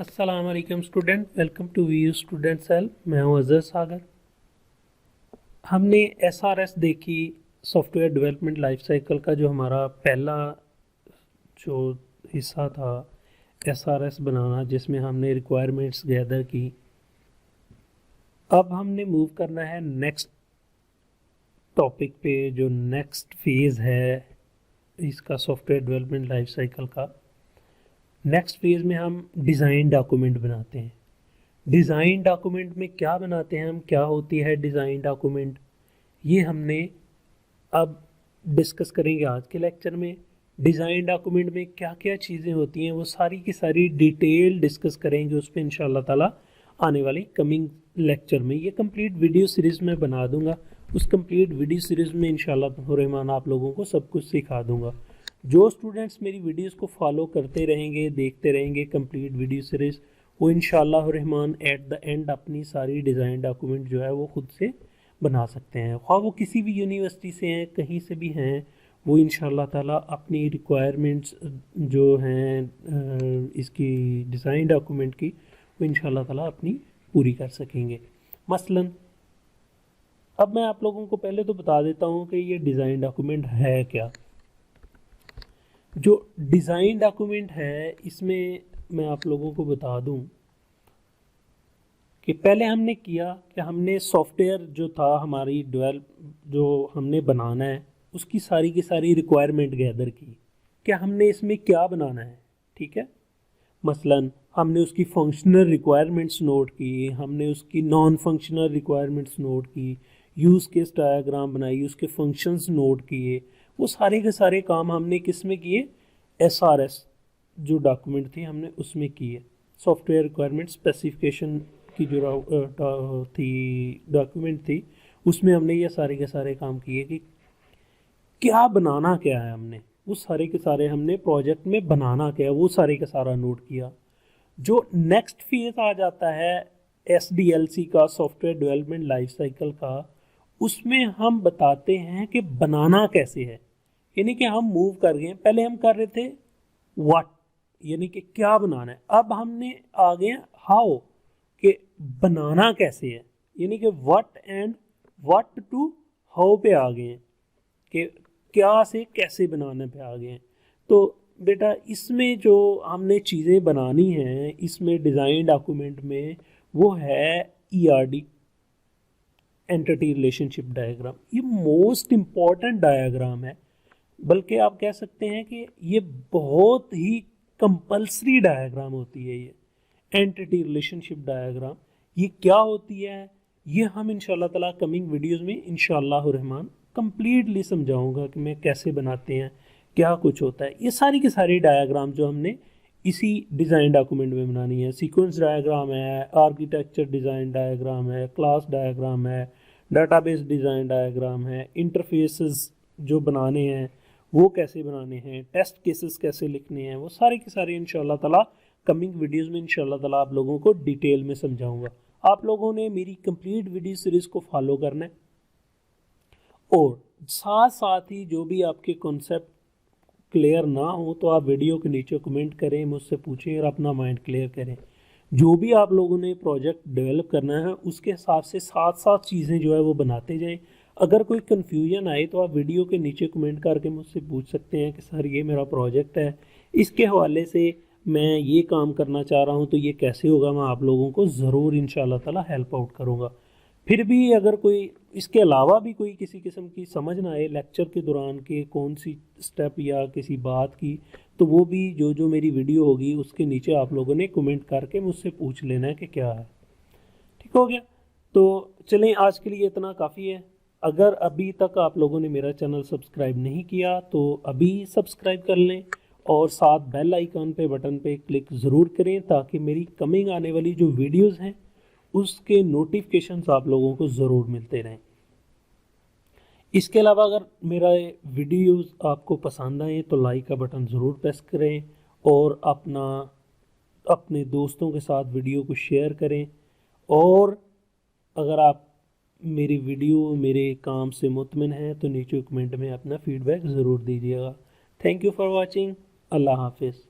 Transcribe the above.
अस्सलाम वालेकुम student, welcome to VU student cell. मैं हूं अजहर सागर। हमने एसआरएस देखी, सॉफ्टवेयर डेवलपमेंट लाइफ साइकिल का जो हमारा पहला जो हिस्सा था एसआरएस बनाना, जिसमें हमने रिक्वायरमेंट्स गैदर की। अब हमने मूव करना है नेक्स्ट टॉपिक पे, जो नेक्स्ट फेज़ है इसका सॉफ्टवेयर डेवलपमेंट लाइफ साइकिल का। नेक्स्ट फेज़ में हम डिज़ाइन डॉक्यूमेंट बनाते हैं। डिज़ाइन डॉक्यूमेंट में क्या बनाते हैं हम, क्या होती है डिज़ाइन डॉक्यूमेंट, ये हमने अब डिस्कस करेंगे आज के लेक्चर में। डिज़ाइन डॉक्यूमेंट में क्या क्या चीज़ें होती हैं वो सारी की सारी डिटेल डिस्कस करेंगे उस पर इंशाल्लाह ताला आने वाली कमिंग लेक्चर में। ये कंप्लीट वीडियो सीरीज़ में बना दूंगा। उस कंप्लीट वीडियो सीरीज़ में इंशाल्लाह रहमान आप लोगों को सब कुछ सिखा दूंगा। जो स्टूडेंट्स मेरी वीडियोस को फॉलो करते रहेंगे, देखते रहेंगे कंप्लीट वीडियो सीरीज़, वो इंशाल्लाह रहमान एट द एंड अपनी सारी डिज़ाइन डॉक्यूमेंट जो है वो खुद से बना सकते हैं। ख्वाह वो किसी भी यूनिवर्सिटी से हैं, कहीं से भी हैं, वो इंशाल्लाह ताला अपनी रिक्वायरमेंट्स जो हैं इसकी डिज़ाइन डॉक्यूमेंट की, वो इंशाल्लाह ताला अपनी पूरी कर सकेंगे। मसलन अब मैं आप लोगों को पहले तो बता देता हूँ कि ये डिज़ाइन डॉक्यूमेंट है क्या। जो डिज़ाइन डॉक्यूमेंट है इसमें मैं आप लोगों को बता दूं कि पहले हमने किया कि हमने सॉफ्टवेयर जो था हमारी जो हमने बनाना है उसकी सारी की सारी रिक्वायरमेंट गैदर की कि हमने इसमें क्या बनाना है। ठीक है, मसलन हमने उसकी फंक्शनल रिक्वायरमेंट्स नोट की, हमने उसकी नॉन फंक्शनल रिक्वायरमेंट्स नोट की, यूज़ केस डायग्राम बनाई, उसके फंक्शंस नोट किए। वो सारे के सारे काम हमने किस में किए, एसआरएस जो डॉक्यूमेंट थी हमने उसमें किए। सॉफ्टवेयर रिक्वायरमेंट स्पेसिफिकेशन की जो थी डॉक्यूमेंट थी उसमें हमने ये सारे के सारे काम किए कि क्या बनाना क्या है। हमने वो सारे के सारे हमने प्रोजेक्ट में बनाना क्या है वो सारे का सारा नोट किया। जो नेक्स्ट फेज आ जाता है एसडीएलसी का, सॉफ्टवेयर डेवलपमेंट लाइफ साइकिल का, उसमें हम बताते हैं कि बनाना कैसे है। यानी कि हम मूव कर गए, पहले हम कर रहे थे व्हाट, यानी कि क्या बनाना है। अब हमने आ गए हाउ, कि बनाना कैसे है, यानी कि what and what to how पे आ गए हैं, कि क्या से कैसे बनाने पे आ गए हैं। तो बेटा इसमें जो हमने चीज़ें बनानी हैं इसमें डिज़ाइन डॉक्यूमेंट में, वो है ईआरडी, एंटिटी रिलेशनशिप डायग्राम। ये मोस्ट इम्पॉर्टेंट डायग्राम है, बल्कि आप कह सकते हैं कि ये बहुत ही कंपल्सरी डायग्राम होती है। ये एंटिटी रिलेशनशिप डायग्राम ये क्या होती है, ये हम इंशाल्लाह ताला कमिंग वीडियोस में इंशाल्लाह रहमान कंप्लीटली समझाऊंगा कि मैं कैसे बनाते हैं, क्या कुछ होता है। ये सारी की सारी डायग्राम जो हमने इसी डिज़ाइन डॉक्यूमेंट में बनानी है। सीक्वेंस डायग्राम है, आर्किटेक्चर डिज़ाइन डायग्राम है, क्लास डायग्राम है, डाटाबेस डिज़ाइन डायग्राम है, इंटरफेसेस जो बनाने हैं वो कैसे बनाने हैं, टेस्ट केसेस कैसे लिखने हैं, वो सारे के सारे इंशाल्लाह ताला कमिंग वीडियोस में इंशाल्लाह ताला आप लोगों को डिटेल में समझाऊंगा। आप लोगों ने मेरी कंप्लीट वीडियो सीरीज को फॉलो करना है, और साथ साथ ही जो भी आपके कॉन्सेप्ट क्लियर ना हो तो आप वीडियो के नीचे कमेंट करें, मुझसे पूछें और अपना माइंड क्लियर करें। जो भी आप लोगों ने प्रोजेक्ट डेवलप करना है उसके हिसाब से साथ साथ चीज़ें जो है वो बनाते जाएं। अगर कोई कन्फ्यूजन आए तो आप वीडियो के नीचे कमेंट करके मुझसे पूछ सकते हैं कि सर ये मेरा प्रोजेक्ट है, इसके हवाले से मैं ये काम करना चाह रहा हूँ, तो ये कैसे होगा। मैं आप लोगों को ज़रूर इंशाल्लाह ताला हेल्प आउट करूँगा। फिर भी अगर कोई इसके अलावा भी कोई किसी किस्म की समझ ना आए लेक्चर के दौरान के कौन सी स्टेप या किसी बात की, तो वो भी जो जो मेरी वीडियो होगी उसके नीचे आप लोगों ने कमेंट करके मुझसे पूछ लेना है कि क्या है। ठीक हो गया, तो चलें आज के लिए इतना काफ़ी है। अगर अभी तक आप लोगों ने मेरा चैनल सब्सक्राइब नहीं किया तो अभी सब्सक्राइब कर लें, और साथ बेल आइकन पे बटन पे क्लिक ज़रूर करें ताकि मेरी कमिंग आने वाली जो वीडियोस हैं उसके नोटिफिकेशंस आप लोगों को ज़रूर मिलते रहें। इसके अलावा अगर मेरा वीडियोस आपको पसंद आए तो लाइक का बटन ज़रूर प्रेस करें, और अपने दोस्तों के साथ वीडियो को शेयर करें। और अगर आप मेरी वीडियो मेरे काम से मुतमिन हैं तो नीचे कमेंट में अपना फीडबैक ज़रूर दीजिएगा। Thank you for watching. अल्लाह हाफिज़।